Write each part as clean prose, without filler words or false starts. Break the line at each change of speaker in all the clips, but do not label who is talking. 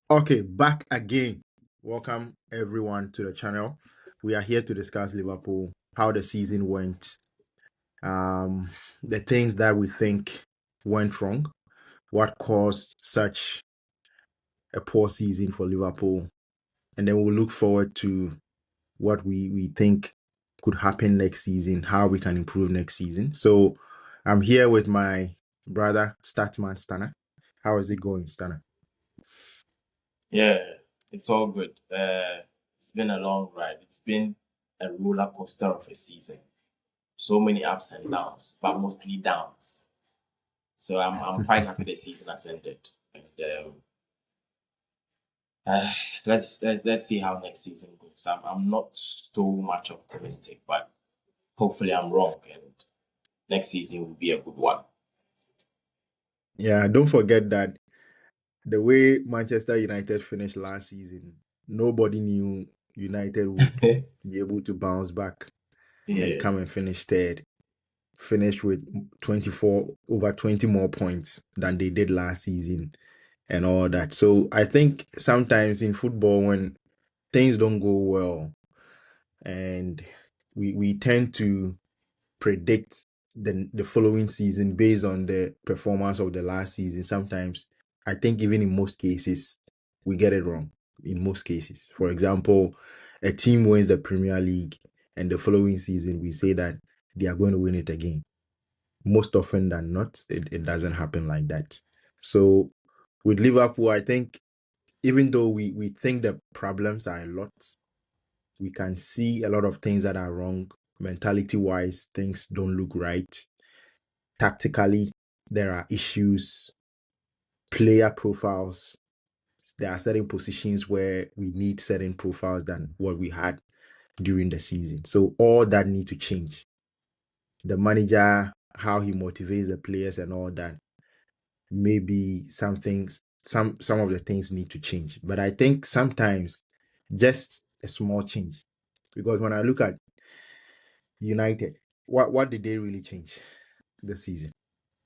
Okay, back again. Welcome everyone to the channel. We are here to discuss Liverpool, how the season went, um, the things that we think went wrong, what caused such a poor season for Liverpool, and then we'll look forward to what we think could happen next season, how we can improve next season. So I'm here with my brother, Statman Stana. How is it going, Stana?
Yeah, it's all good. It's been a long ride. It's been a roller coaster of a season. So many ups and downs, but mostly downs. So I'm quite happy the season has ended. And uh, let's see how next season goes. I'm not so much optimistic, but hopefully I'm wrong, and next season will be a good one.
Yeah, don't forget that the way Manchester United finished last season, nobody knew United would be able to bounce back and
Yeah.
come and finish third. Finish with 24 over 20 more points than they did last season and all that. So I think sometimes in football when things don't go well and we tend to predict the following season based on the performance of the last season. Sometimes I think even in most cases we get it wrong. In most cases, for example, a team wins the Premier League and the following season we say that they are going to win it again. Most often than not, it doesn't happen like that. So with Liverpool, I think even though we think the problems are a lot, we can see a lot of things that are wrong. Mentality wise, things don't look right. Tactically, there are issues, player profiles. There are certain positions where we need certain profiles than what we had during the season. So all that need to change. The manager, how he motivates the players and all that. Maybe some things, some of the things need to change. But I think sometimes just a small change. Because when I look at United, what did they really change this season?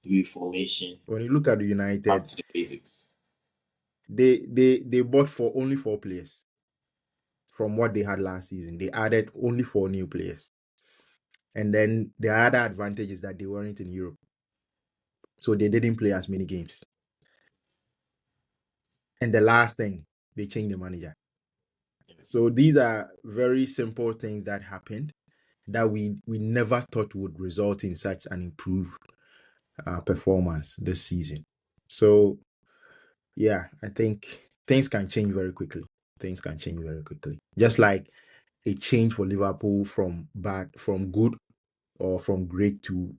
Reformation,
When you look at the
back
United,
to the basics.
they bought for only 4 players from what they had last season. They added only 4 new players. And then the other advantage is that they weren't in Europe. So they didn't play as many games. And the last thing, they changed the manager. So these are very simple things that happened that we never thought would result in such an improved performance this season. So yeah, I think things can change very quickly. Things can change very quickly. Just like a change for Liverpool from good or from great to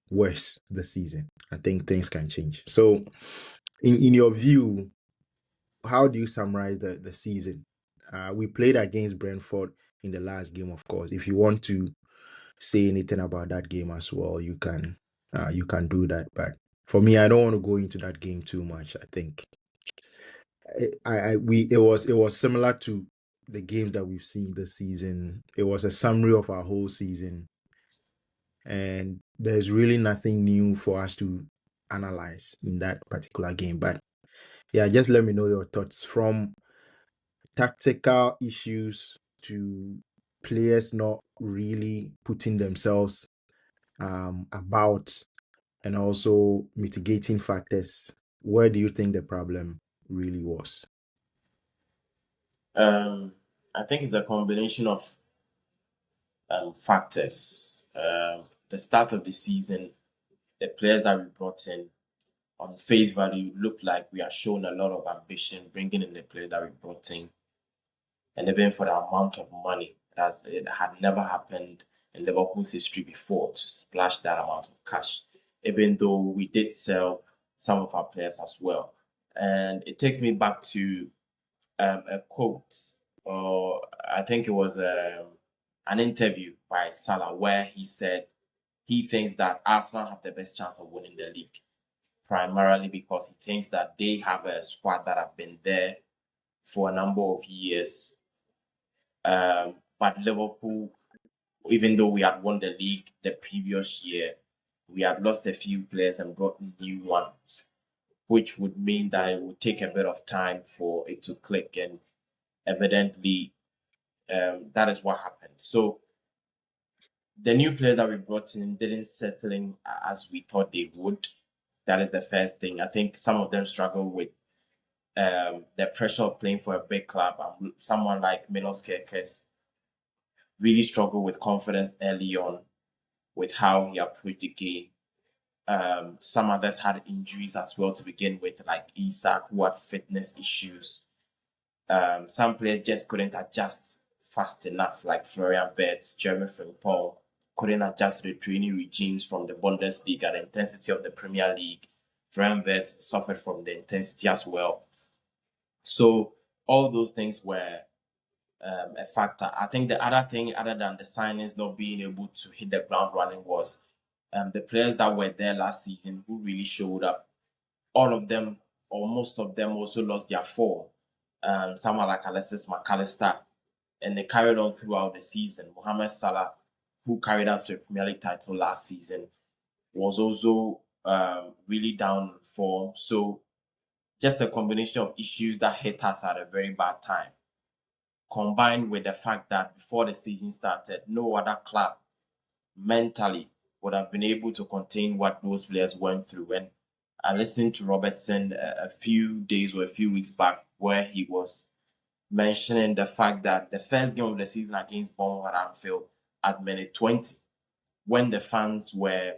worse this season. I think things can change. So in your view, how do you summarize the season? We played against Brentford in the last game, of course. If you want to say anything about that game as well, you can do that. But for me, I don't want to go into that game too much. I think it was similar to the games that we've seen this season. It was a summary of our whole season, and there's really nothing new for us to analyze in that particular game. But yeah, just let me know your thoughts from tactical issues to players not really putting themselves about and also mitigating factors. Where do you think the problem really was?
Um, I think it's a combination of factors. The start of the season, the players that we brought in on face value looked like we are shown a lot of ambition bringing in the players that we brought in, and even for the amount of money that it had never happened in Liverpool's history before to splash that amount of cash. Even though we did sell some of our players as well, and it takes me back to a quote, or I think it was an interview by Salah where he said he thinks that Arsenal have the best chance of winning the league, primarily because he thinks that they have a squad that have been there for a number of years. But Liverpool, even though we had won the league the previous year, we had lost a few players and brought new ones. which would mean that it would take a bit of time for it to click. And evidently, that is what happened. So the new players that we brought in didn't settle in as we thought they would. That is the first thing. I think some of them struggle with the pressure of playing for a big club. Someone like Milos Kerkez really struggled with confidence early on with how he approached the game. Some others had injuries as well to begin with, like Isak, who had fitness issues. Some players just couldn't adjust fast enough, like Florian Wirtz, Jeremy Frimpong, couldn't adjust to the training regimes from the Bundesliga, the intensity of the Premier League. Florian Wirtz suffered from the intensity as well. So all those things were a factor. I think the other thing, other than the signings not being able to hit the ground running, was the players that were there last season who really showed up. All of them, or most of them, also lost their form. Someone like Alexis McAllister, and they carried on throughout the season. Mohamed Salah, who carried us to a Premier League title last season, was also really down in form. So just a combination of issues that hit us at a very bad time, combined with the fact that before the season started, no other club mentally would have been able to contain what those players went through. And I listened to Robertson a few days or a few weeks back where he was mentioning the fact that the first game of the season against Bournemouth at Anfield at minute 20, when the fans were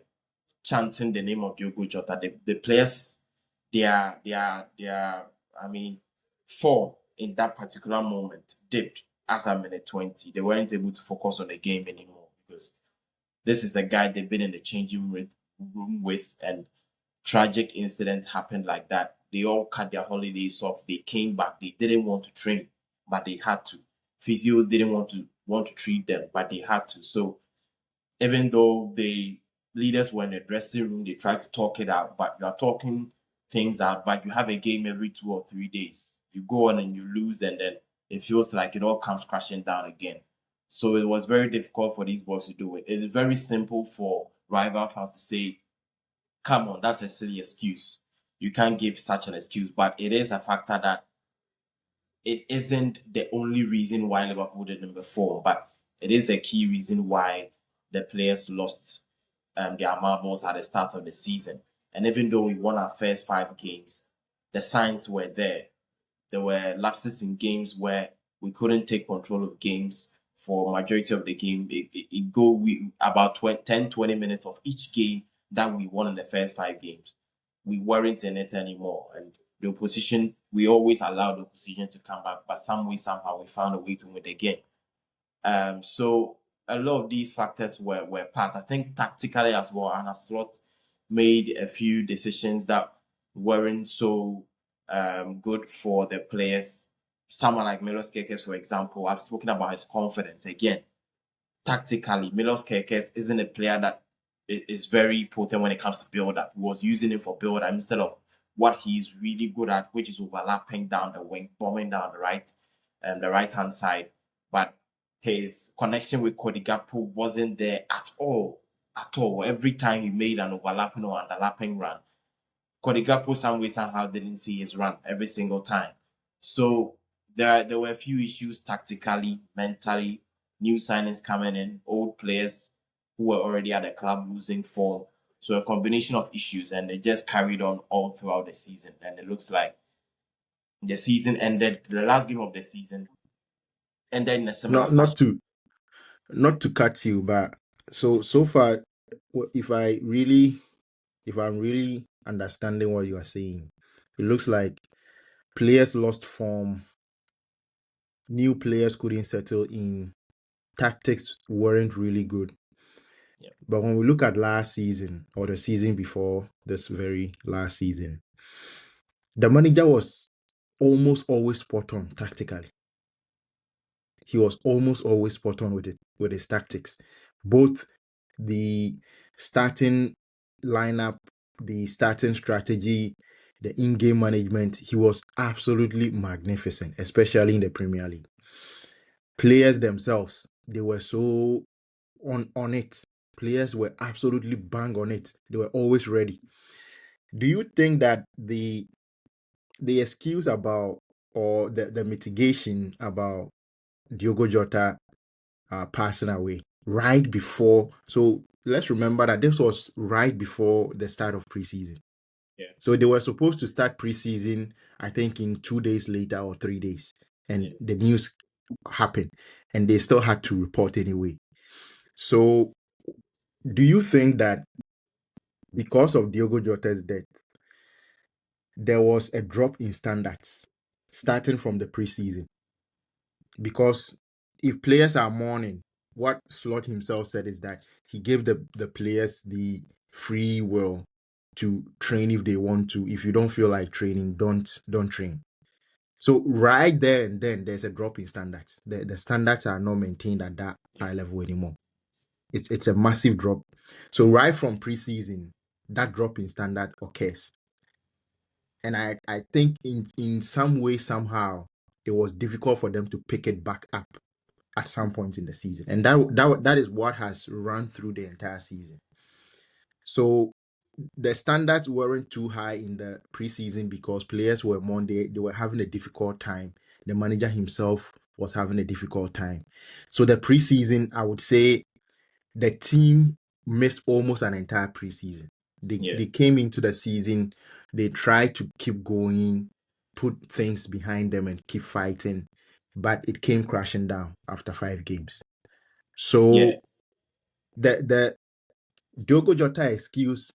chanting the name of Diogo Jota, the players, I mean, form in that particular moment dipped as at minute 20. They weren't able to focus on the game anymore because this is a guy they've been in the changing room with, and tragic incidents happened like that. They all cut their holidays off. They came back. They didn't want to train, but they had to. Physios didn't want to treat them, but they had to. So even though the leaders were in the dressing room, they tried to talk it out, but you are talking things out. But you have a game every 2 or 3 days. You go on and you lose, and then it feels like it all comes crashing down again. So it was very difficult for these boys to do it. It is very simple for rival fans to say, come on, that's a silly excuse. You can't give such an excuse, but it is a factor that it isn't the only reason why Liverpool didn't perform, but it is a key reason why the players lost their marbles at the start of the season. And even though we won our first 5 games, the signs were there. There were lapses in games where we couldn't take control of games for majority of the game. About 10, 20 minutes of each game that we won in the first 5 games. We weren't in it anymore. And the opposition, we always allowed the opposition to come back, but some way, somehow, we found a way to win the game. So a lot of these factors were part. I think tactically as well, Anna Slot made a few decisions that weren't so good for the players. Someone like Milos Kerkez, for example, I've spoken about his confidence again. Tactically, Milos Kerkez isn't a player that is very potent when it comes to build up. He was using it for build up instead of what he's really good at, which is overlapping down the wing, bombing down the right hand side. But his connection with Cody Gakpo wasn't there at all. At all. Every time he made an overlapping or underlapping run, Cody Gakpo some way somehow didn't see his run every single time. So there were a few issues tactically, mentally, new signings coming in, old players who were already at the club losing form. So a combination of issues, and it just carried on all throughout the season. And it looks like the season ended, the last game of the season ended in a similar
Not
fashion.
not to cut you, but so far, if I'm really understanding what you are saying, it looks like players lost form, new players couldn't settle in, tactics weren't really good.
Yeah.
But when we look at last season or the season before this very last season, the manager was almost always spot on tactically. He was almost always spot on with his tactics. Both the starting lineup, the starting strategy, the in-game management, he was absolutely magnificent, especially in the Premier League. Players themselves, they were so on it. Players were absolutely bang on it. They were always ready. Do you think that the excuse about, or the mitigation about Diogo Jota passing away right before? So let's remember that this was right before the start of preseason.
Yeah,
So they were supposed to start preseason, I think, in 2 days later or 3 days,
yeah,
and the news happened, and they still had to report anyway. So, do you think that because of Diogo Jota's death, there was a drop in standards starting from the preseason? Because if players are mourning, what Slot himself said is that he gave the players the free will to train if they want to. If you don't feel like training, don't train. So right there and then there's a drop in standards. The standards are not maintained at that
yeah,
high level anymore. It's a massive drop. So right from preseason, that drop in standard occurs. And I think in some way, somehow, it was difficult for them to pick it back up at some point in the season. And that is what has run through the entire season. So the standards weren't too high in the preseason because players were more, they were having a difficult time. The manager himself was having a difficult time. So the preseason, I would say the team missed almost an entire preseason.
yeah,
They came into the season, they tried to keep going, put things behind them and keep fighting, but it came crashing down after 5 games.
yeah,
So the Diogo Jota excuse,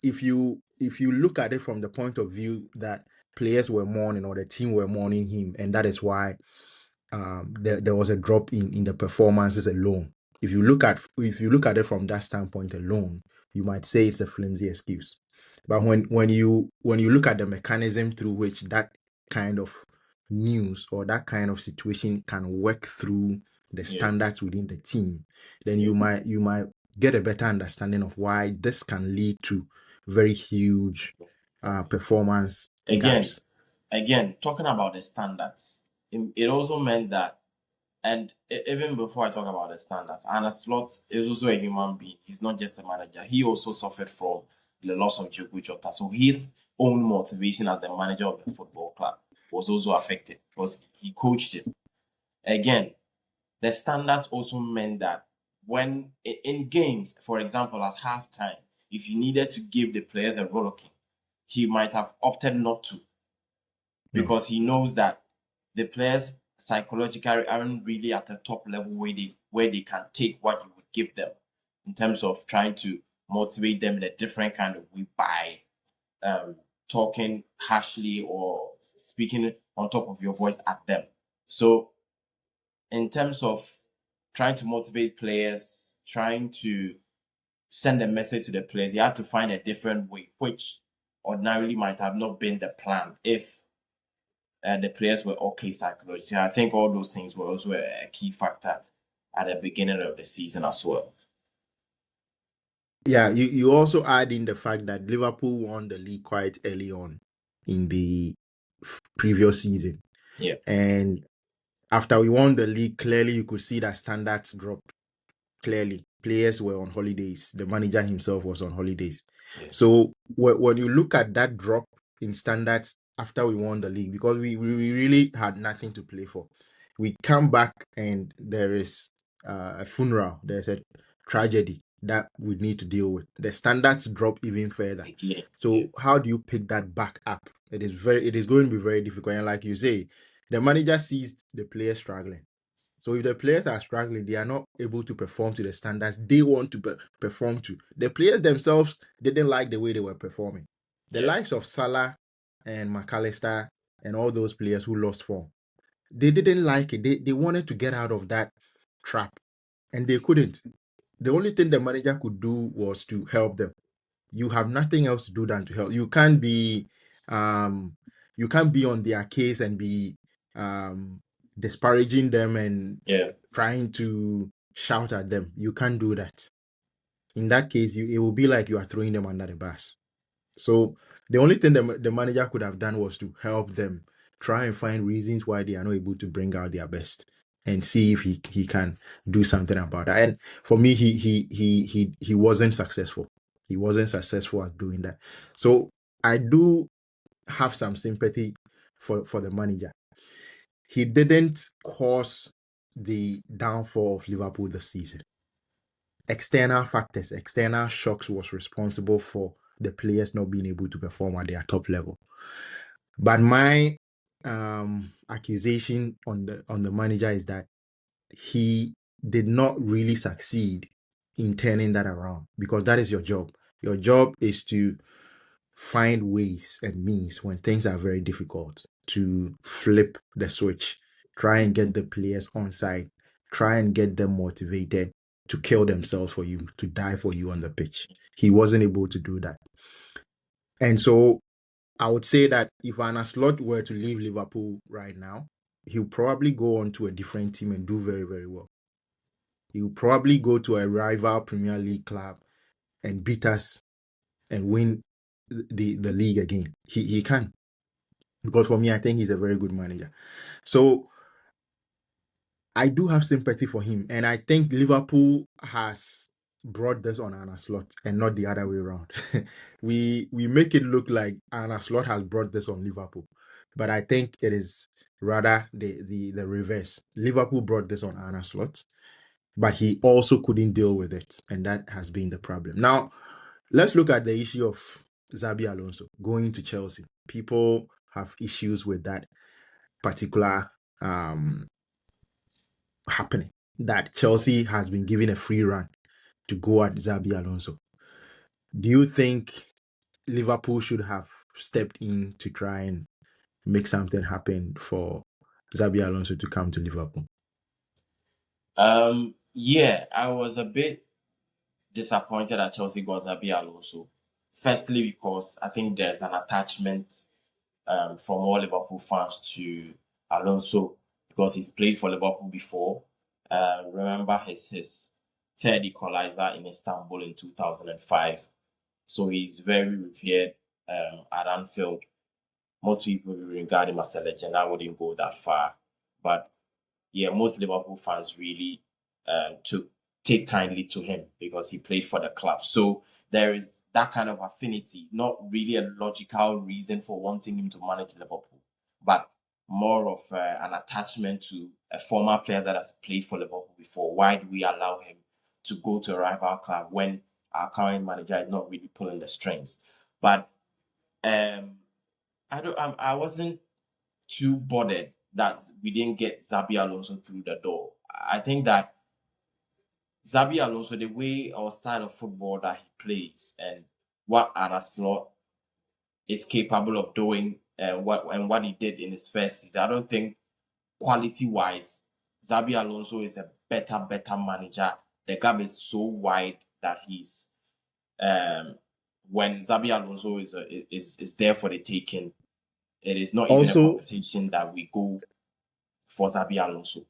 if you look at it from the point of view that players were mourning or the team were mourning him, and that is why there was a drop in the performances alone. If you look at it from that standpoint alone, you might say it's a flimsy excuse. But when you look at the mechanism through which that kind of news or that kind of situation can work through the
yeah,
standards within the team, then
yeah.
you might get a better understanding of why this can lead to very huge performance
Again,
gaps.
talking about the standards, it also meant that, and even before I talk about the standards, Anna Slot is also a human being. He's not just a manager. He also suffered from the loss of Diogo Jota. So his own motivation as the manager of the football club was also affected because he coached it. Again, the standards also meant that when in games, for example, at halftime, if you needed to give the players a rollicking, he might have opted not to
Yeah.
because he knows that the players psychologically aren't really at the top level where they can take what you would give them in terms of trying to motivate them in a different kind of way by um, talking harshly or speaking on top of your voice at them. So in terms of trying to motivate players, trying to send a message to the players, you had to find a different way, which ordinarily might have not been the plan if the players were okay psychologically. I think all those things were also a key factor at the beginning of the season as well.
Yeah, you also add in the fact that Liverpool won the league quite early on in the previous season.
Yeah,
And after we won the league, clearly you could see that standards dropped. Clearly, players were on holidays. The manager himself was on holidays.
yeah,
So when you look at that drop in standards after we won the league, because we really had nothing to play for, we come back and there is a funeral. There's a tragedy that we need to deal with. The standards drop even further.
again, yeah,
So how do you pick that back up? It is going to be very difficult. And like you say, the manager sees the players struggling. So if the players are struggling, they are not able to perform to the standards they want to perform to. The players themselves didn't like the way they were performing. The
yeah,
likes of Salah and McAllister and all those players who lost form, they didn't like it. They wanted to get out of that trap and they couldn't. The only thing the manager could do was to help them. You have nothing else to do than to help. Um you can't be on their case and be um disparaging them and
yeah,
trying to shout at them. You can't do that. In that case, it will be like you are throwing them under the bus. So the only thing the manager could have done was to help them try and find reasons why they are not able to bring out their best and see if he can do something about that. And for me, he wasn't successful. He wasn't successful at doing that. So I do have some sympathy for the manager. He didn't cause the downfall of Liverpool this season. External factors, external shocks was responsible for the players not being able to perform at their top level. But my accusation on the manager is that he did not really succeed in turning that around, because that is your job. Your job is to find ways and means when things are very difficult to flip the switch, try and get the players on side, try and get them motivated to kill themselves for you, to die for you on the pitch. He wasn't able to do that. And so I would say that if Anna Slot were to leave Liverpool right now, he'll probably go on to a different team and do very, very well. He'll probably go to a rival Premier League club and beat us and win the league again. He can. Because for me, I think he's a very good manager. So I do have sympathy for him. And I think Liverpool has brought this on Anna Slot and not the other way around. we make it look like Anna Slot has brought this on Liverpool. But I think it is rather the reverse. Liverpool brought this on Anna Slot, but he also couldn't deal with it. And that has been the problem. Now, let's look at the issue of Xabi Alonso going to Chelsea. People have issues with that particular happening, that Chelsea has been given a free run to go at Xabi Alonso. Do you think Liverpool should have stepped in to try and make something happen for Xabi Alonso to come to Liverpool?
Yeah, I was a bit disappointed that Chelsea got Xabi Alonso. Firstly, because I think there's an attachment from all Liverpool fans to Alonso because he's played for Liverpool before. Remember his third equalizer in Istanbul in 2005. So he's very revered at Anfield. Most people regard him as a legend. I wouldn't go that far. But yeah, most Liverpool fans really took take kindly to him because he played for the club. So there is that kind of affinity, not really a logical reason for wanting him to manage Liverpool, but more of an attachment to a former player that has played for Liverpool before. Why do we allow him to go to a rival club when our current manager is not really pulling the strings? But I wasn't too bothered that we didn't get Xabi Alonso through the door. I think that Xabi Alonso, the way or style of football that he plays and what Anna Slot is capable of doing and what he did in his first season, I don't think quality wise, Xabi Alonso is a better manager. The gap is so wide that he's when Xabi Alonso is there for the taking, it is not even a
Also,
conversation that we go for Xabi Alonso.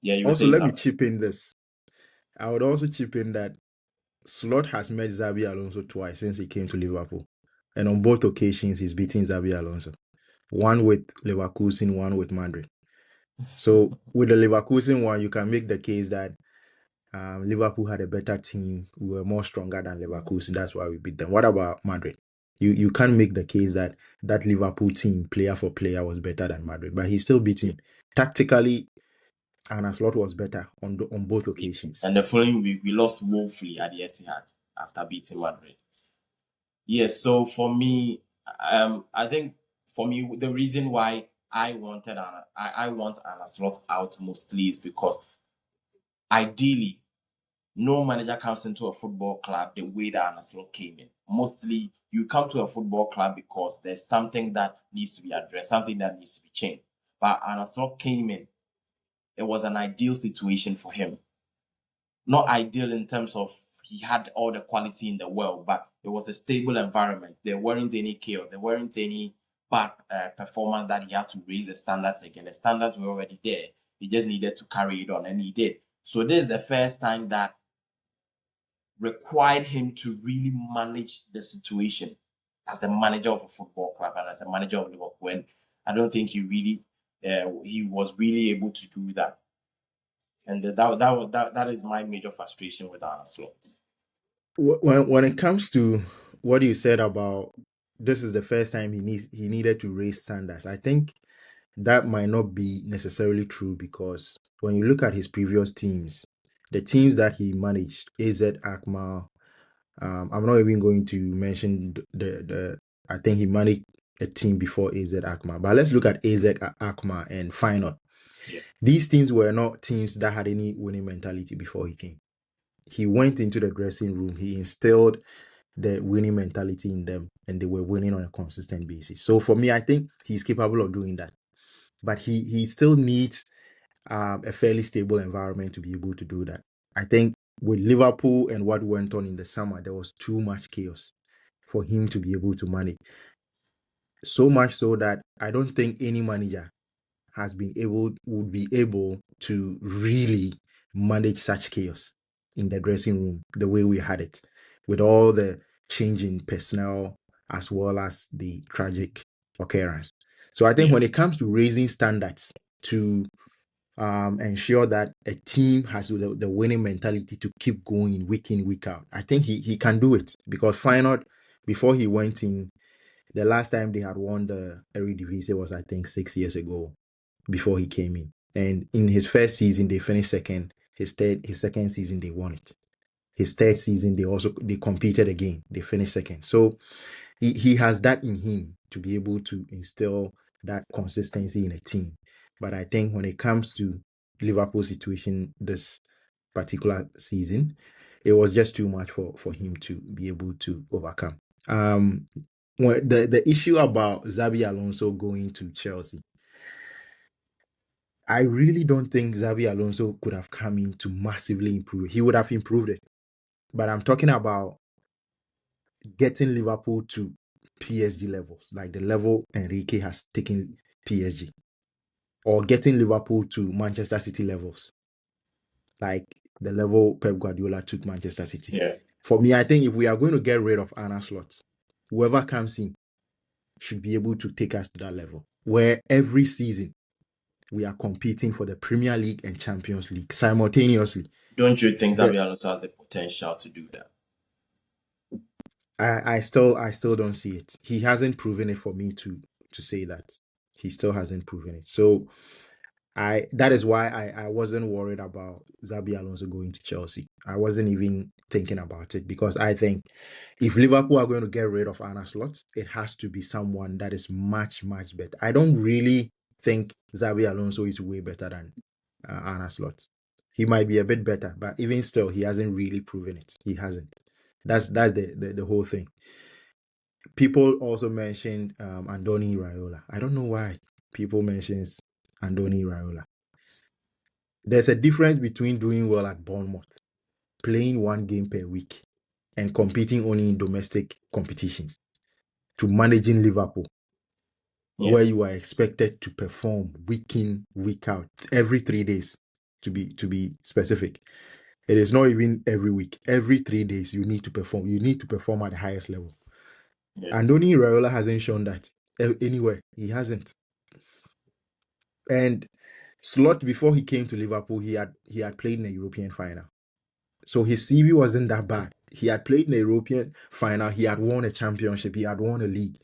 Yeah, you were
also
saying
let me
something.
chip in this. I would also chip in that Slot has met Xabi Alonso twice since he came to Liverpool. And on both occasions, he's beaten Xabi Alonso. One with Leverkusen, one with Madrid. So with the Leverkusen one, you can make the case that Liverpool had a better team. We were more stronger than Leverkusen. That's why we beat them. What about Madrid? You can't make the case that that Liverpool team, player for player, was better than Madrid, but he still beat him. Tactically, and Slot was better on both occasions.
And the following week, we lost woefully at the Etihad after beating Madrid. Yes, so for me, I think for me, the reason why I want Anna Slot out mostly is because ideally, no manager comes into a football club the way that Anna Slot came in. Mostly, you come to a football club because there's something that needs to be addressed, something that needs to be changed. But Anna Slot came in, it was an ideal situation for him. Not ideal in terms of he had all the quality in the world, but it was a stable environment. There weren't any chaos. There weren't any bad performance that he had to raise the standards again. The standards were already there. He just needed to carry it on, and he did. So this is the first time that required him to really manage the situation as the manager of a football club and as a manager of Liverpool. And I don't think he was really able to do that. And that is my major frustration with Arne Slot.
When it comes to what you said about this is the first time he needed to raise standards. I think that might not be necessarily true because when you look at his previous teams, the teams that he managed, AZ Akma, I'm not even going to mention the I think he managed a team before AZ Akma, but let's look at AZ Akma and Feyenoord.
Yeah.
These teams were not teams that had any winning mentality before he came. He went into the dressing room, he instilled the winning mentality in them, and they were winning on a consistent basis. So for me, I think he's capable of doing that, but he still needs a fairly stable environment to be able to do that. I think with Liverpool and what went on in the summer, there was too much chaos for him to be able to manage. So much so that I don't think any manager would be able to really manage such chaos in the dressing room the way we had it, with all the change in personnel as well as the tragic occurrence. So I think
Yeah.
when it comes to raising standards to ensure that a team has the winning mentality to keep going week in, week out, I think he can do it because Feyenoord, before he went in, the last time they had won the Eredivisie was, I think, 6 years ago before he came in. And in his first season, they finished second. His second season, they won it. His third season, they competed again. They finished second. So he has that in him to be able to instill that consistency in a team. But I think when it comes to Liverpool's situation this particular season, it was just too much for him to be able to overcome. The issue about Xabi Alonso going to Chelsea, I really don't think Xabi Alonso could have come in to massively improve. He would have improved it. But I'm talking about getting Liverpool to PSG levels, like the level Enrique has taken PSG, or getting Liverpool to Manchester City levels, like the level Pep Guardiola took Manchester City.
Yeah.
For me, I think if we are going to get rid of Arne Slot, whoever comes in should be able to take us to that level where every season we are competing for the Premier League and Champions League simultaneously.
Don't you think
The
Xabi Alonso has the potential to do that?
I still don't see it. He hasn't proven it for me to say that. He still hasn't proven it. So that is why I wasn't worried about Xabi Alonso going to Chelsea. I wasn't even thinking about it because I think if Liverpool are going to get rid of Arne Slot, it has to be someone that is much, much better. I don't really think Xabi Alonso is way better than Arne Slot. He might be a bit better, but even still, he hasn't really proven it. He hasn't. That's the whole thing. People also mentioned Andoni Raiola. I don't know why people mentions Andoni Raiola. There's a difference between doing well at Bournemouth, playing one game per week, and competing only in domestic competitions, to managing Liverpool,
Yeah.
where you are expected to perform week in, week out, every 3 days, to be specific. It is not even every week. Every 3 days, you need to perform. You need to perform at the highest level.
Yeah.
Andoni Raiola hasn't shown that anywhere. He hasn't. And Slot, before he came to Liverpool, he had played in a European final. So his CV wasn't that bad. He had played in a European final. He had won a championship. He had won a league.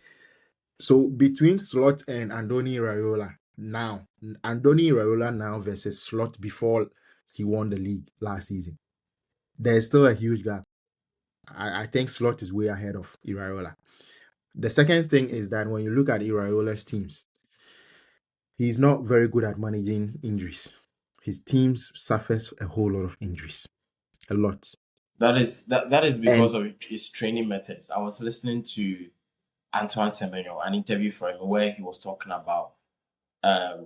So between Slot and Andoni Raiola now, Andoni Raiola now versus Slot before he won the league last season, there's still a huge gap. I think Slot is way ahead of Iraola. The second thing is that when you look at Iraiola's teams, he's not very good at managing injuries. His teams suffers a whole lot of injuries, a lot.
That is because
And
of his training methods. I was listening to Antoine Semenyo, an interview for him where he was talking about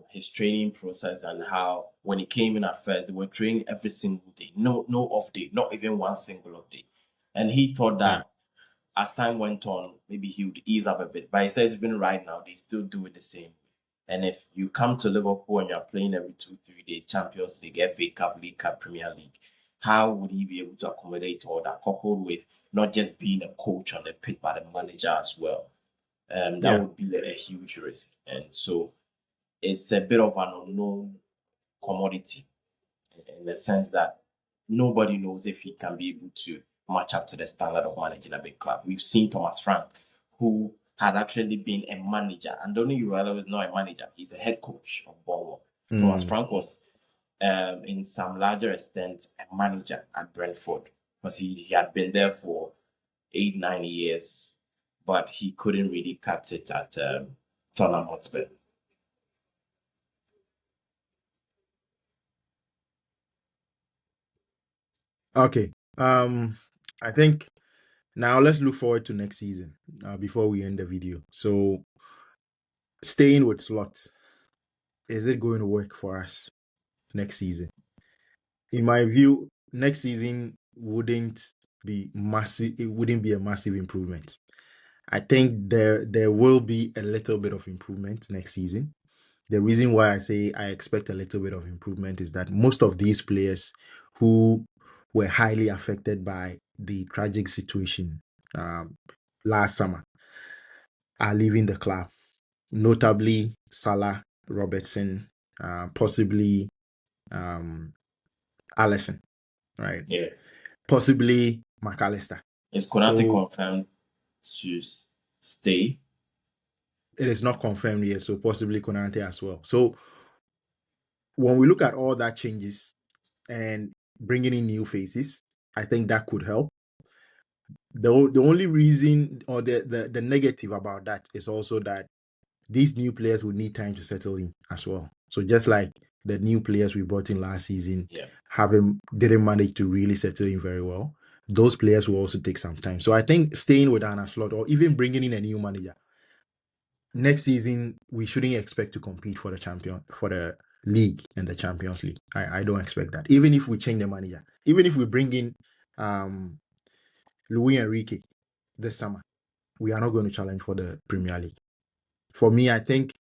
his training process and how when he came in at first they were training every single day, no off day, not even one single off day, and he thought
yeah,
that as time went on maybe he would ease up a bit, but he says even right now they still do it the same. And if you come to Liverpool and you're playing every 2 3 days, Champions League, FA Cup, League Cup, Premier League, how would he be able to accommodate all that, coupled with not just being a coach on the pitch but a manager as well? That
yeah,
would be a huge risk, and so it's a bit of an unknown commodity in the sense that nobody knows if he can be able to match up to the standard of managing a big club. We've seen Thomas Frank, who had actually been a manager. And Donny Uwella was not a manager; he's a head coach of Bournemouth. Thomas Frank was, in some larger extent, a manager at Brentford because he had been there for 8-9 years, but he couldn't really cut it at Tottenham Hotspur.
Okay. I think now let's look forward to next season before we end the video. So, staying with slots, is it going to work for us next season? In my view, next season wouldn't be massive. It wouldn't be a massive improvement. I think there will be a little bit of improvement next season. The reason why I say I expect a little bit of improvement is that most of these players who were highly affected by the tragic situation last summer are leaving the club, notably Salah, Robertson, possibly Allison, right?
Yeah.
Possibly McAllister.
Is Konate
So
confirmed to stay?
it is not confirmed yet, so possibly Konate as well. So when we look at all that changes and bringing in new faces, I think that could help. The only reason or the negative about that is also that these new players will need time to settle in as well. So just like the new players we brought in last season didn't manage to really settle in very well, those players will also take some time. So I think staying with Anna Slot or even bringing in a new manager next season, we shouldn't expect to compete for the league and the Champions League. I don't expect that. Even if we change the manager, even if we bring in Luis Enrique this summer, we are not going to challenge for the Premier League. For me, I think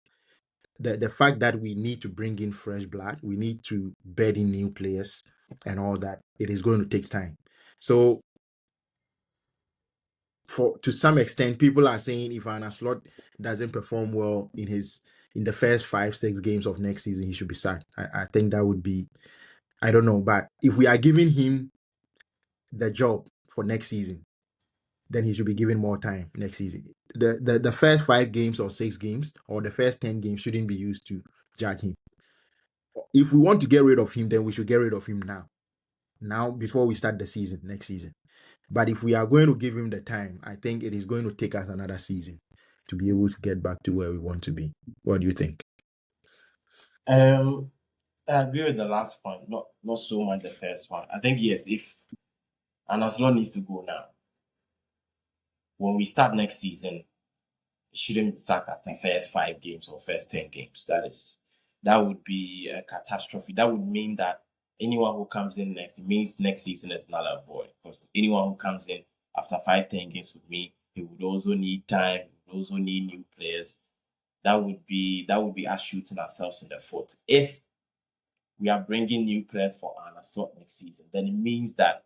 the fact that we need to bring in fresh blood, we need to bed in new players and all that, it is going to take time. So to some extent, people are saying if Anna Slot doesn't perform well in the first 5-6 games of next season, he should be sacked. I think that would be, I don't know, but if we are giving him the job for next season, then he should be given more time next season. The first 5 games or 6 games or the first 10 games shouldn't be used to judge him. If we want to get rid of him, then we should get rid of him now before we start the season next season. But if we are going to give him the time, I think it is going to take us another season to be able to get back to where we want to be. What do you think?
I agree with the last point, not so much the first one. I think yes, if Anaslo needs to go now, when we start next season, it shouldn't be sacked after first 5 games or first 10 games. That would be a catastrophe. That would mean that anyone who comes in next, it means next season is not a void. Because anyone who comes in after 5-10 games with me, he would also need time, he would also need new players. That would be us shooting ourselves in the foot. If we are bringing new players for Anna Slot next season, then it means that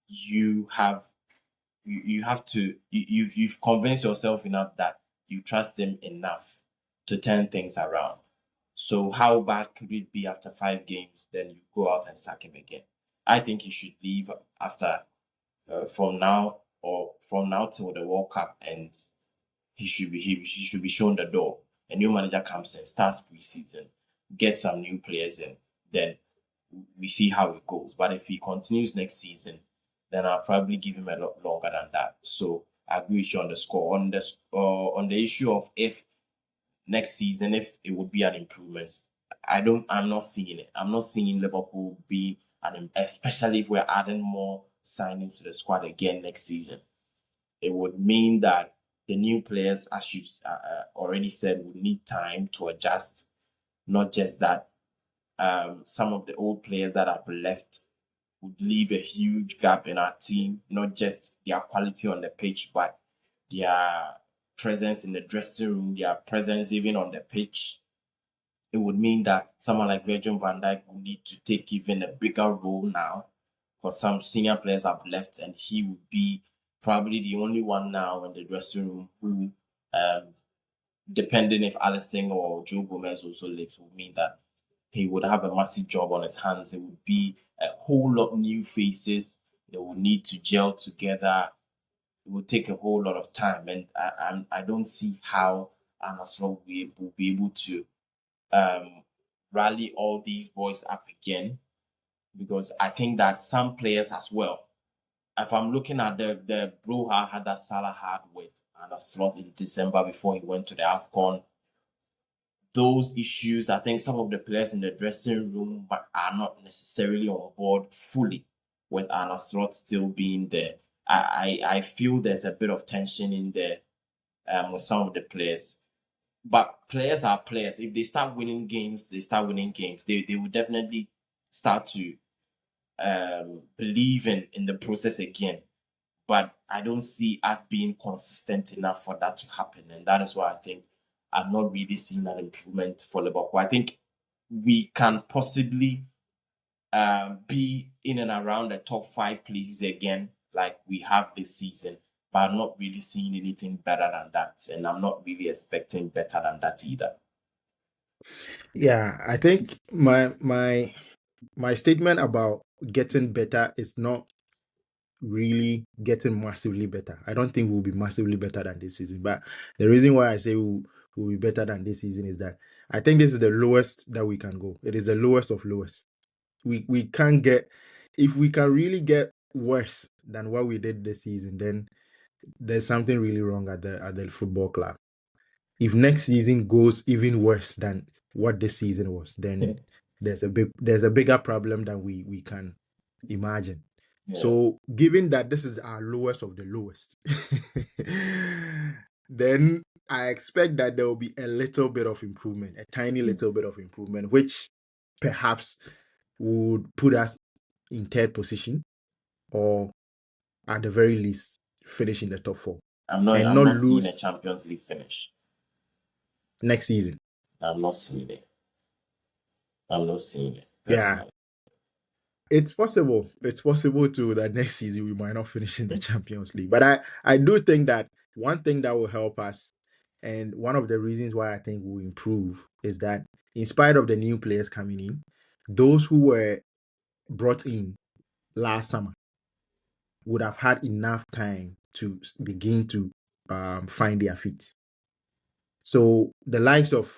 you have you've convinced yourself enough that you trust him enough to turn things around. So how bad could it be after 5 games? Then you go out and sack him again. I think he should leave after from now till the World Cup ends. He should be shown the door. A new manager comes in, starts preseason, gets some new players in, then we see how it goes. But if he continues next season, then I'll probably give him a lot longer than that. So I agree with you on the score. On the issue of if next season, if it would be an improvement, I'm not seeing it. I'm not seeing Liverpool be especially if we're adding more signings to the squad again next season. It would mean that the new players, as you've already said, would need time to adjust. Not just that, some of the old players that have left would leave a huge gap in our team, not just their quality on the pitch, but their presence in the dressing room, their presence even on the pitch. It would mean that someone like Virgil van Dijk would need to take even a bigger role now because some senior players have left and he would be probably the only one now in the dressing room who, depending if Alisson or Joe Gomez also leaves, would mean that he would have a massive job on his hands. It would be a whole lot new faces. They would need to gel together. it will take a whole lot of time, and I don't see how Arne Slot will be able to rally all these boys up again, because I think that some players as well, if I'm looking at the brouhaha that Salah had with Arne Slot in December before he went to the AFCON, those issues, I think some of the players in the dressing room are not necessarily on board fully with Arne Slot still being there. I feel there's a bit of tension in there with some of the players. But players are players. If they start winning games, they start winning games. They will definitely start to believe in the process again. But I don't see us being consistent enough for that to happen. And that is why I think I'm not really seeing an improvement for Liverpool. I think we can possibly be in and around the top 5 places again, like we have this season, but I'm not really seeing anything better than that. And I'm not really expecting better than that either.
Yeah, I think my statement about getting better is not really getting massively better. I don't think we'll be massively better than this season. But the reason why I say we'll be better than this season is that I think this is the lowest that we can go. It is the lowest of lowest. We can't get, if we can really get worse than what we did this season, then there's something really wrong at the football club. If next season goes even worse than what this season was, then there's a bigger problem than we can imagine.
Yeah.
So given that this is our lowest of the lowest, then I expect that there will be a little bit of improvement, a tiny little bit of improvement, which perhaps would put us in 3rd position, or at the very least finish in the top 4
I'm
and
not
not
seeing a
lose
Champions League finish.
next season.
I'm not seeing it. I'm not seeing it.
Yeah,
Personally.
it's possible. It's possible too that next season we might not finish in the Champions League. But I do think that one thing that will help us, and one of the reasons why I think we'll improve, is that in spite of the new players coming in, those who were brought in last summer would have had enough time to begin to find their feet. So the likes of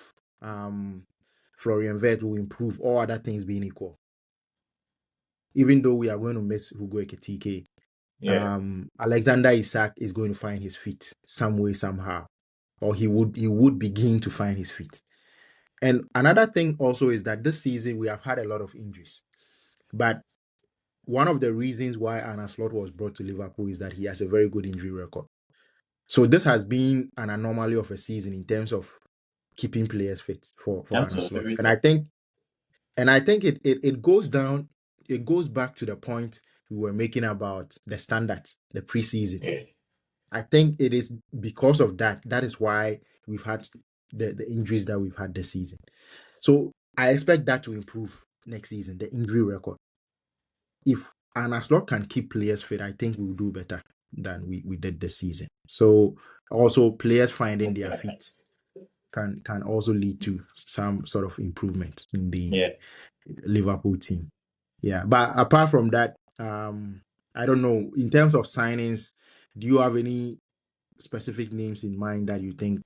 Florian Wirtz will improve, all other things being equal. Even though we are going to miss Hugo Ekitike,
Yeah.
Alexander Isak is going to find his feet some way, somehow, or he would begin to find his feet. And another thing also is that this season we have had a lot of injuries, but one of the reasons why Arne Slot was brought to Liverpool is that he has a very good injury record. So this has been an anomaly of a season in terms of keeping players fit for Arne Slot, and I think it goes down. It goes back to the point we were making about the standard, the preseason.
Yeah.
I think it is because of that. That is why we've had the injuries that we've had this season. So I expect that to improve next season, the injury record. If Arne Slot can keep players fit, I think we'll do better than we did this season. So also players finding their feet can also lead to some sort of improvement in the Liverpool team. Yeah, but apart from that, I don't know. In terms of signings, do you have any specific names in mind that you think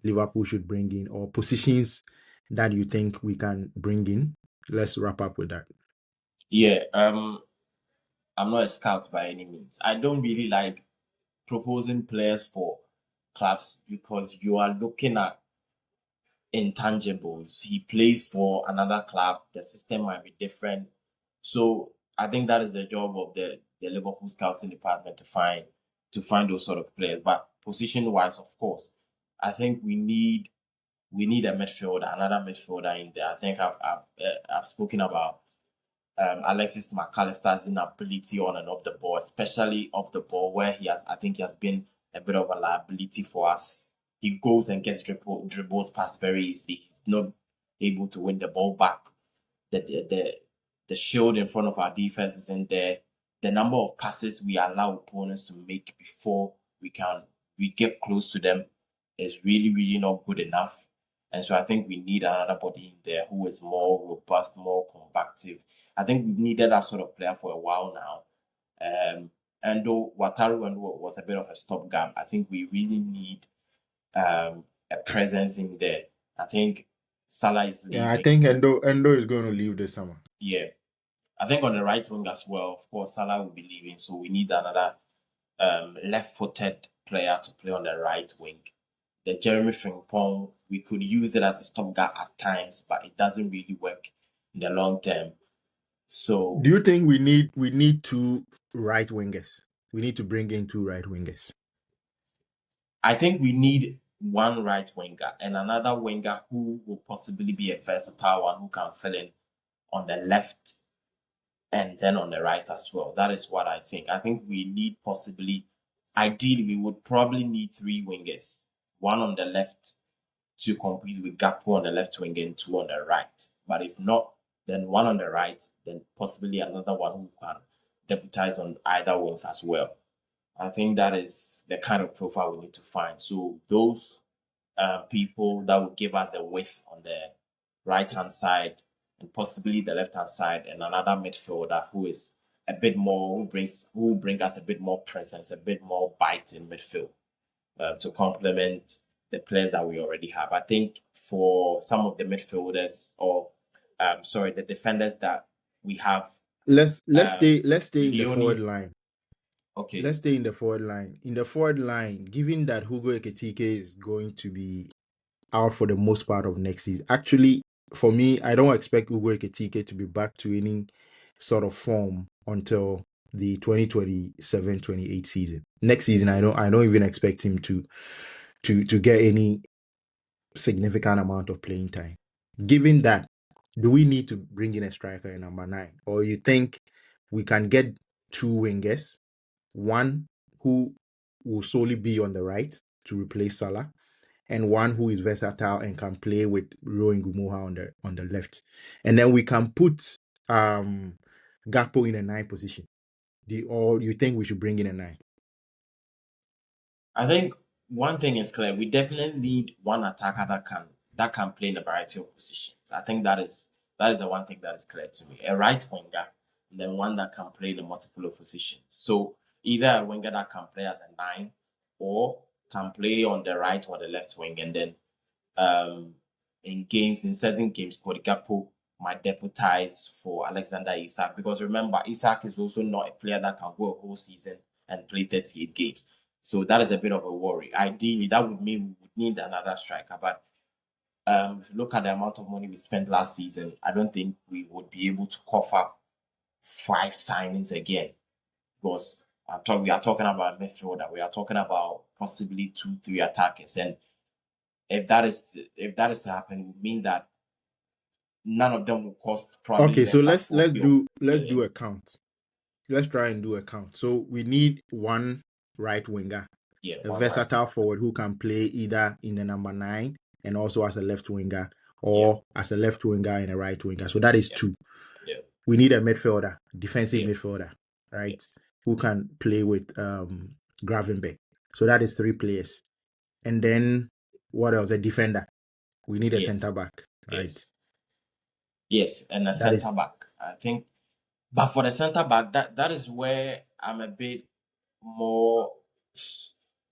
Liverpool should bring in, or positions that you think we can bring in? Let's wrap up with that.
Yeah. I'm not a scout by any means. I don't really like proposing players for clubs because you are looking at intangibles. He plays for another club. The system might be different. So I think that is the job of the Liverpool scouting department to find those sort of players. But position wise, of course, I think we need a midfielder, another midfielder in there. I think I've spoken about Alexis McAllister's inability on and off the ball, especially off the ball, where I think he has been a bit of a liability for us. He goes and gets dribbles past very easily. He's not able to win the ball back. The shield in front of our defense isn't there. The number of passes we allow opponents to make before we get close to them is really, really not good enough. And so I think we need another body in there who is more robust, more combative. I think we've needed that sort of player for a while now. Endo Wataru Endo was a bit of a stopgap. I think we really need a presence in there. I think Salah is
Yeah, I
leaving.
think Endo is going to leave this summer.
Yeah, I think on the right wing as well. Of course, Salah will be leaving, so we need another left-footed player to play on the right wing. The Jeremy Frimpong, we could use it as a stopgap at times, but it doesn't really work in the long term.
Do
So
you think we need two right wingers? We need to bring in two right wingers.
I think we need one right winger and another winger who will possibly be a versatile one who can fill in on the left and then on the right as well. That is what I think. I think we need possibly, ideally, we would probably need three wingers, one on the left to compete with Gakpo on the left wing and two on the right. But if not, then one on the right, then possibly another one who can deputize on either wings as well. I think that is the kind of profile we need to find. So those people that will give us the width on the right hand side and possibly the left hand side, and another midfielder who is a bit more who will bring us a bit more presence, a bit more bite in midfield to complement the players that we already have. I think for some of the midfielders or sorry, the defenders that we have, um,
Let's stay in the forward
Leone.
line.
Okay,
Let's stay in the forward line. In the forward line, given that Hugo Ekitike is going to be out for the most part of next season. Actually, for me, I don't expect Hugo Ekitike to be back to any sort of form until the 2027-28 season. Next season, I don't even expect him to get any significant amount of playing time. Given that, do we need to bring in a striker in number 9? Or you think we can get two wingers, one who will solely be on the right to replace Salah, and one who is versatile and can play with Rowan Gumoha on the left. And then we can put Gakpo in a 9 position. Or you think we should bring in a 9?
I think one thing is clear. We definitely need one attacker that can play in a variety of positions. I think that is the one thing that is clear to me. A right winger, and then one that can play in a multiple of positions. So either a winger that can play as a 9 or can play on the right or the left wing, and then um, in certain games, Kodigapo might deputize for Alexander Isak because remember, Isak is also not a player that can go a whole season and play 38 games. So that is a bit of a worry. Ideally, that would mean we would need another striker. But if you look at the amount of money we spent last season, I don't think we would be able to cover 5 signings again because we are talking about a midfielder. We are talking about possibly 2, 3 attackers, and if that is to happen, it would mean that none of them will cost probably
Okay, so
less than
let's
40 or 50
let's
million.
do a count. Let's try and do a count. So we need one right winger,
Yeah,
a
one right.
versatile forward who can play either in the number 9 and also as a left winger,
Yeah,
or as a left winger and a right winger. So that is
yeah,
2.
yeah,
We need a midfielder, defensive
yeah,
midfielder, right?
yes,
Who can play with Gravenberg. So that is 3 players. And then what else? A defender. We need a center
yes,
back, right?
yes, yes, and a
That
center
is
back. I think, but for the center back, that is where I'm a bit more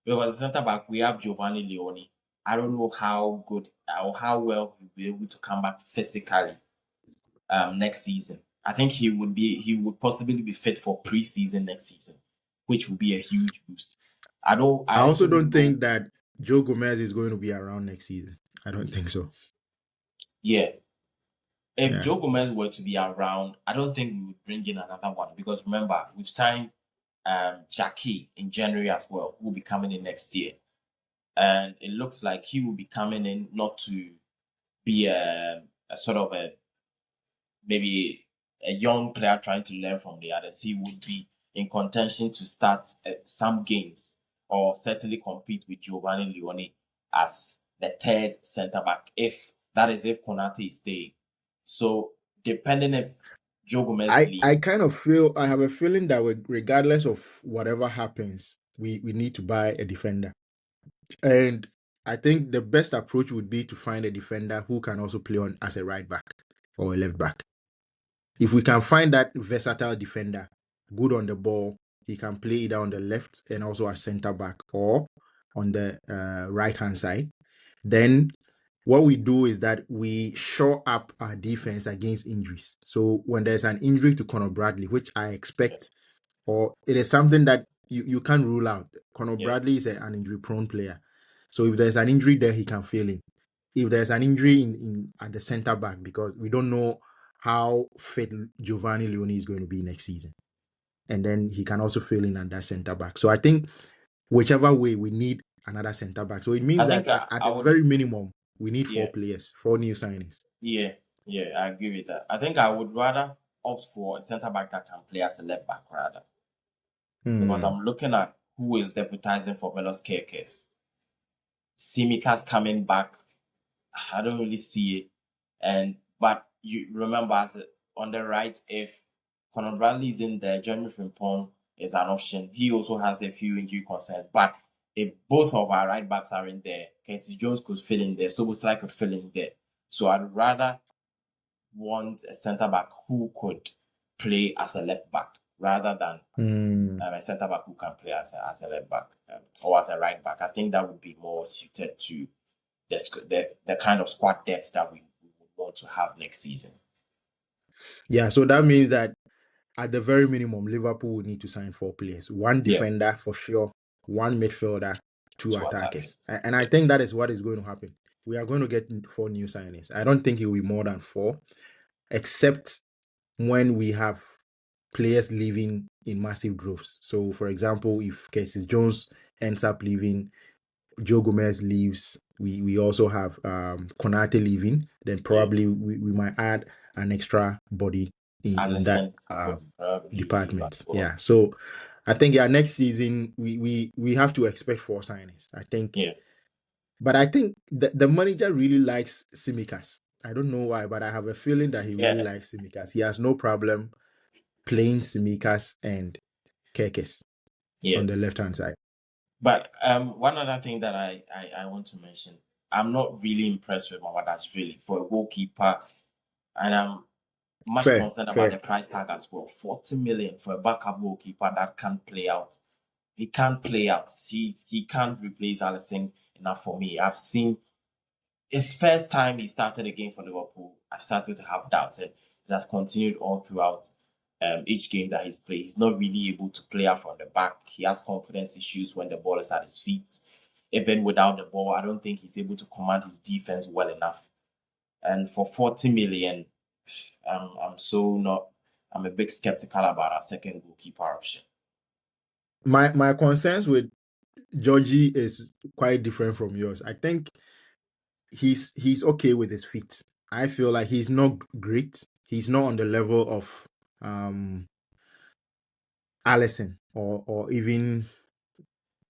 because the center back we have Giovanni Leone. I don't know how good or how well he'll be able to come back physically next season. I think he would possibly be fit for preseason next season, which would be a huge boost.
I
I
also
also
don't
don't know.
think that Joe Gomez is going to be around next season. I don't think so.
Yeah, if
Yeah.
Joe Gomez were to be around, I don't think we would bring in another one because remember we've signed Jackie in January as well, who will be coming in next year, and it looks like he will be coming in not to be a sort of a maybe a young player trying to learn from the others, he would be in contention to start some games or certainly compete with Giovanni Leone as the third centre back. If that is if Konate is staying, so depending if Joe Gomez leaves,
I kind of feel I have a feeling that regardless of whatever happens, we need to buy a defender. And I think the best approach would be to find a defender who can also play on as a right back or a left back. If we can find that versatile defender, good on the ball, he can play either on the left and also as center back or on the right hand side. Then what we do is that we shore up our defense against injuries. So when there's an injury to Conor Bradley, which I
Yeah.
expect, or it is something that you can't rule out. Conor
Yeah.
Bradley is an injury prone player. So if there's an injury there, he can fill in. If there's an injury in at the center back, because we don't know how fit Giovanni Leone is going to be next season. And then he can also fill in at that center back. So I think whichever way, we need another center back. So it means
I
that
think
at
I
the
would.
very minimum, we need
Yeah.
4 players, 4 new signings.
Yeah. Yeah. I agree with that. I think I would rather opt for a center back that can play as a left back rather, because
Hmm.
I'm looking at who is deputizing for Velos Kerkes. Simicas coming back, I don't really see it. And but you remember on the right, if Conor Bradley is in there, Jeremy Frimpong is an option. He also has a few injury concerns. But if both of our right backs are in there, Casey Jones could fill in there, so Bosley could fill in there. So I'd rather want a centre back who could play as a left back rather than
Hmm.
a centre back who can play as a left back or as a right back. I think that would be more suited to the kind of squad depth that we would want to have next season.
Yeah, so that means that at the very minimum, Liverpool will need to sign 4 players: one
Yeah,
defender for sure, one midfielder, 2
to
attackers.
attackers.
And I
Yeah,
think that is what is going to happen. We are going to get 4 new signings. I don't think it will be more than 4, except when we have players leaving in massive droves. So, for example, if Casey Jones ends up leaving, Joe Gomez leaves, we also have Konate leaving, then
yeah.
probably we might add an extra body in that
Allison could probably leave
department.
as well.
Yeah. So I think next season we have to expect 4 signings. I think,
Yeah,
but I think the manager really likes Simicas. I don't know why, but I have a feeling that he really
yeah,
likes Simicas. He has no problem playing Simicas and Kekes
yeah.
on the left hand side.
But one other thing that I want to mention, I'm not really impressed with Mawadashvili for a goalkeeper, and I'm much
Fair,
concerned about
fair.
the price tag as well. 40 million for a backup goalkeeper that can't play out. He can't play out. He can't replace Allison enough for me. I've seen his first time he started a game for Liverpool, I started to have doubts, and it has continued all throughout each game that he's played. He's not really able to play out from the back. He has confidence issues when the ball is at his feet. Even without the ball, I don't think he's able to command his defense well enough. And for 40 million, I'm so not. I'm a bit skeptical about our second goalkeeper option.
My concerns with Georgie is quite different from yours. I think he's okay with his feet. I feel like he's not great. He's not on the level of um Allison or even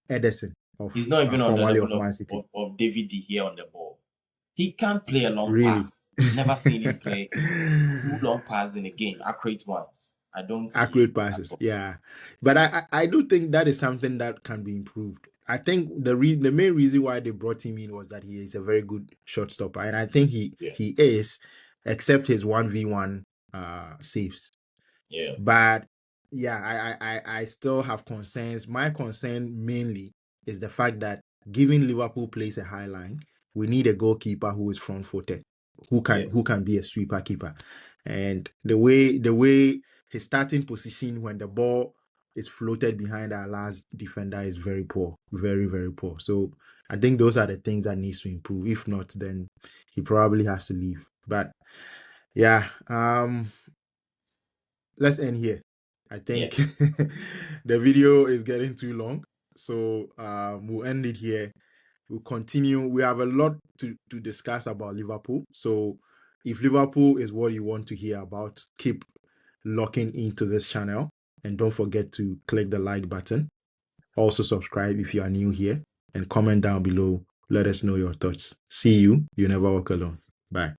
Edison
He's
of
not even on the
formerly
level
of Man City.
of David De Gea on the ball. He can't play a long
Really.
pass. Never seen him play 2 long passes in a game, accurate ones. I don't see it
Accurate
at
passes,
all.
yeah. But I do think that is something that can be improved. I think the main reason why they brought him in was that he is a very good shot stopper, and I think
Yeah,
he is, except his 1v1 saves.
yeah,
But yeah, I still have concerns. My concern mainly is the fact that given Liverpool plays a high line, we need a goalkeeper who is front footed,
yeah,
who can be a sweeper keeper. And the way his starting position when the ball is floated behind our last defender is very poor. Very, very poor. So I think those are the things that needs to improve. If not, then he probably has to leave. But yeah, let's end here. I
yeah,
think the video is getting too long. So we'll end it here. We'll continue. We have a lot to discuss about Liverpool. So if Liverpool is what you want to hear about, keep locking into this channel. And don't forget to click the like button. Also subscribe if you are new here. And comment down below. Let us know your thoughts. See you. You never walk alone. Bye.